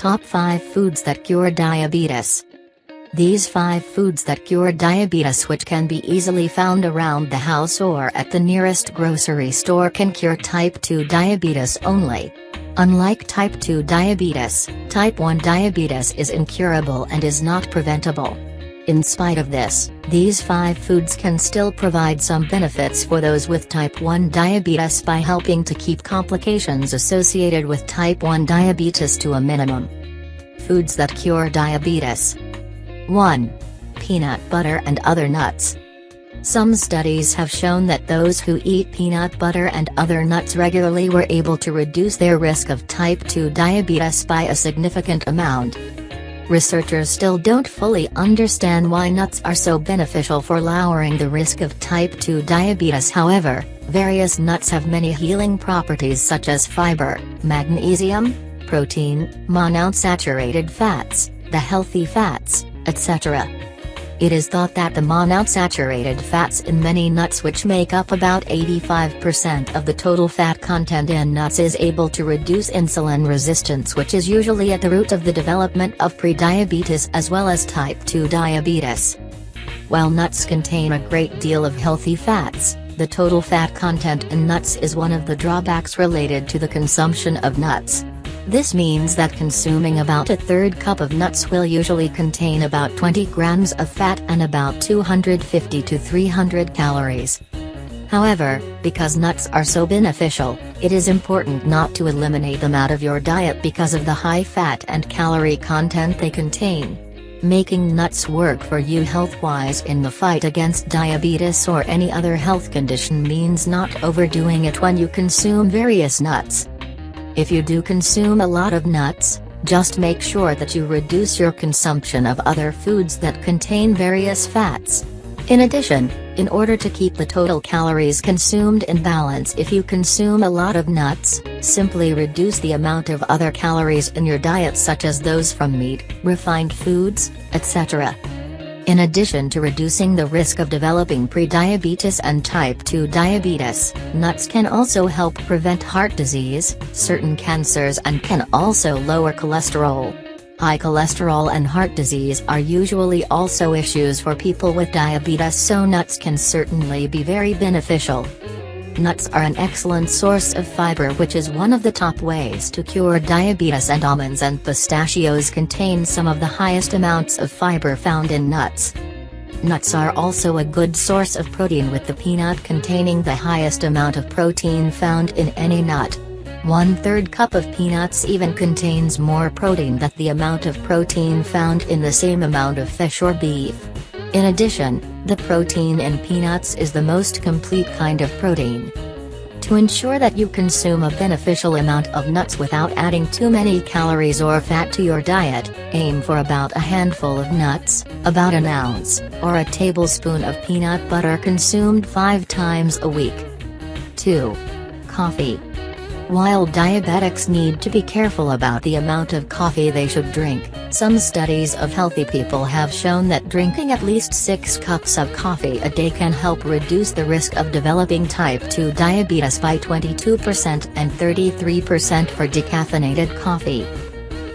Top 5 Foods that Cure Diabetes. These 5 foods that cure diabetes, which can be easily found around the house or at the nearest grocery store, can cure type 2 diabetes only. Unlike type 2 diabetes, type 1 diabetes is incurable and is not preventable. In spite of this, these 5 foods can still provide some benefits for those with type 1 diabetes by helping to keep complications associated with type 1 diabetes to a minimum. Foods that cure diabetes. 1. Peanut butter and other nuts. Some studies have shown that those who eat peanut butter and other nuts regularly were able to reduce their risk of type 2 diabetes by a significant amount. Researchers still don't fully understand why nuts are so beneficial for lowering the risk of type 2 diabetes. However, various nuts have many healing properties such as fiber, magnesium, protein, monounsaturated fats, the healthy fats, etc. It is thought that the monounsaturated fats in many nuts, which make up about 85% of the total fat content in nuts, is able to reduce insulin resistance, which is usually at the root of the development of prediabetes as well as type 2 diabetes. While nuts contain a great deal of healthy fats, the total fat content in nuts is one of the drawbacks related to the consumption of nuts. This means that consuming about a third cup of nuts will usually contain about 20 grams of fat and about 250 to 300 calories. However, because nuts are so beneficial, it is important not to eliminate them out of your diet because of the high fat and calorie content they contain. Making nuts work for you health-wise in the fight against diabetes or any other health condition means not overdoing it when you consume various nuts. If you do consume a lot of nuts, just make sure that you reduce your consumption of other foods that contain various fats. In addition, in order to keep the total calories consumed in balance, if you consume a lot of nuts, simply reduce the amount of other calories in your diet, such as those from meat, refined foods, etc. In addition to reducing the risk of developing prediabetes and type 2 diabetes, nuts can also help prevent heart disease, certain cancers, and can also lower cholesterol. High cholesterol and heart disease are usually also issues for people with diabetes, so nuts can certainly be very beneficial. Nuts are an excellent source of fiber, which is one of the top ways to cure diabetes, and almonds and pistachios contain some of the highest amounts of fiber found in nuts. Nuts are also a good source of protein, with the peanut containing the highest amount of protein found in any nut. 1/3 cup of peanuts even contains more protein than the amount of protein found in the same amount of fish or beef. In addition, the protein in peanuts is the most complete kind of protein. To ensure that you consume a beneficial amount of nuts without adding too many calories or fat to your diet, aim for about a handful of nuts, about an ounce, or a tablespoon of peanut butter consumed 5 times a week. 2. Coffee. While diabetics need to be careful about the amount of coffee they should drink, some studies of healthy people have shown that drinking at least 6 cups of coffee a day can help reduce the risk of developing type 2 diabetes by 22% and 33% for decaffeinated coffee.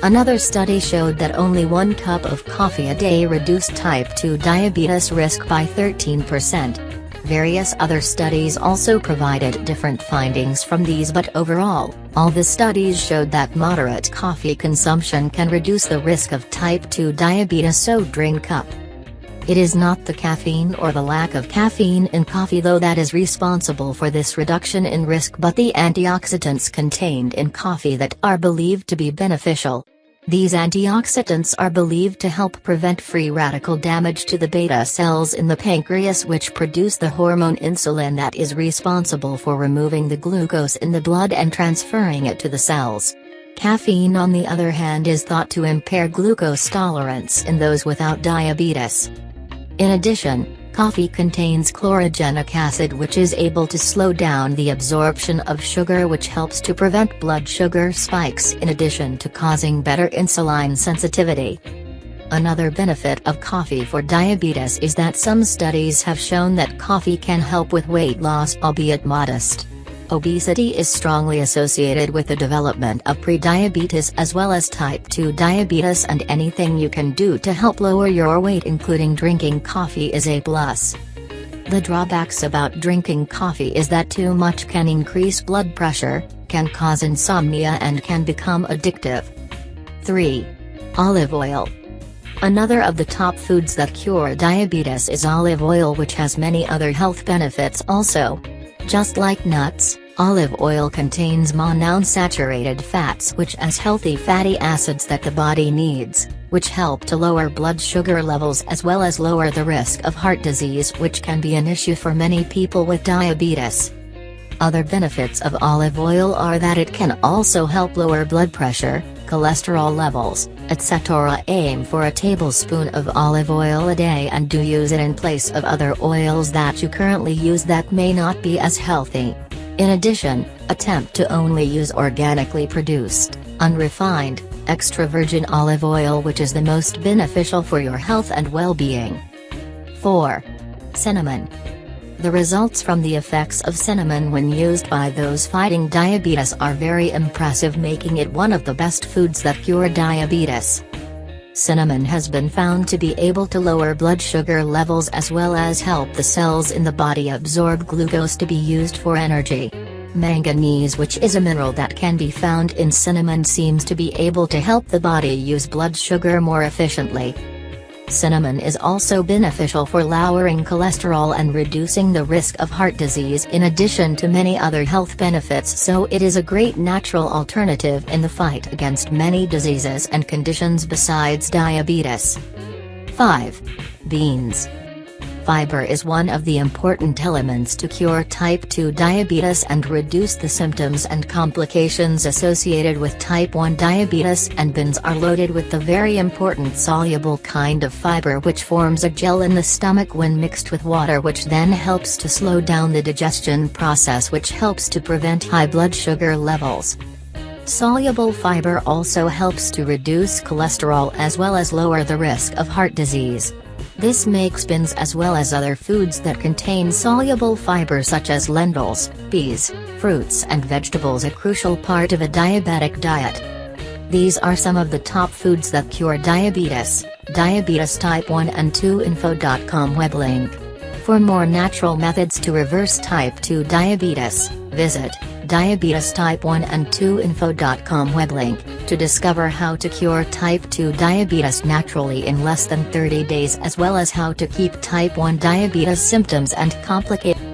Another study showed that only 1 cup of coffee a day reduced type 2 diabetes risk by 13%. Various other studies also provided different findings from these, but overall, all the studies showed that moderate coffee consumption can reduce the risk of type 2 diabetes, so drink up. It is not the caffeine or the lack of caffeine in coffee though that is responsible for this reduction in risk, but the antioxidants contained in coffee that are believed to be beneficial. These antioxidants are believed to help prevent free radical damage to the beta cells in the pancreas, which produce the hormone insulin that is responsible for removing the glucose in the blood and transferring it to the cells. Caffeine, on the other hand, is thought to impair glucose tolerance in those without diabetes. In addition, coffee contains chlorogenic acid, which is able to slow down the absorption of sugar, which helps to prevent blood sugar spikes in addition to causing better insulin sensitivity. Another benefit of coffee for diabetes is that some studies have shown that coffee can help with weight loss, albeit modest. Obesity is strongly associated with the development of prediabetes as well as type 2 diabetes, and anything you can do to help lower your weight, including drinking coffee, is a plus. The drawbacks about drinking coffee is that too much can increase blood pressure, can cause insomnia, and can become addictive. 3. Olive oil. Another of the top foods that cure diabetes is olive oil, which has many other health benefits also. Just like nuts, olive oil contains monounsaturated fats, which as healthy fatty acids that the body needs, which help to lower blood sugar levels as well as lower the risk of heart disease, which can be an issue for many people with diabetes. Other benefits of olive oil are that it can also help lower blood pressure, cholesterol levels, etc. Aim for a tablespoon of olive oil a day and do use it in place of other oils that you currently use that may not be as healthy. In addition, attempt to only use organically produced, unrefined, extra virgin olive oil, which is the most beneficial for your health and well-being. 4. Cinnamon. The results from the effects of cinnamon when used by those fighting diabetes are very impressive, making it one of the best foods that cure diabetes. Cinnamon has been found to be able to lower blood sugar levels as well as help the cells in the body absorb glucose to be used for energy. Manganese, which is a mineral that can be found in cinnamon, seems to be able to help the body use blood sugar more efficiently. Cinnamon is also beneficial for lowering cholesterol and reducing the risk of heart disease, in addition to many other health benefits, so it is a great natural alternative in the fight against many diseases and conditions besides diabetes. 5. Beans. Fiber is one of the important elements to cure type 2 diabetes and reduce the symptoms and complications associated with type 1 diabetes, and beans are loaded with the very important soluble kind of fiber, which forms a gel in the stomach when mixed with water, which then helps to slow down the digestion process, which helps to prevent high blood sugar levels. Soluble fiber also helps to reduce cholesterol as well as lower the risk of heart disease. This makes beans as well as other foods that contain soluble fiber such as lentils, peas, fruits and vegetables a crucial part of a diabetic diet. These are some of the top foods that cure diabetes. Diabetes type 1 and 2 info.com web link. For more natural methods to reverse type 2 diabetes, visit diabetes type 1 and 2 info.com web link, to discover how to cure type 2 diabetes naturally in less than 30 days, as well as how to keep type 1 diabetes symptoms and complications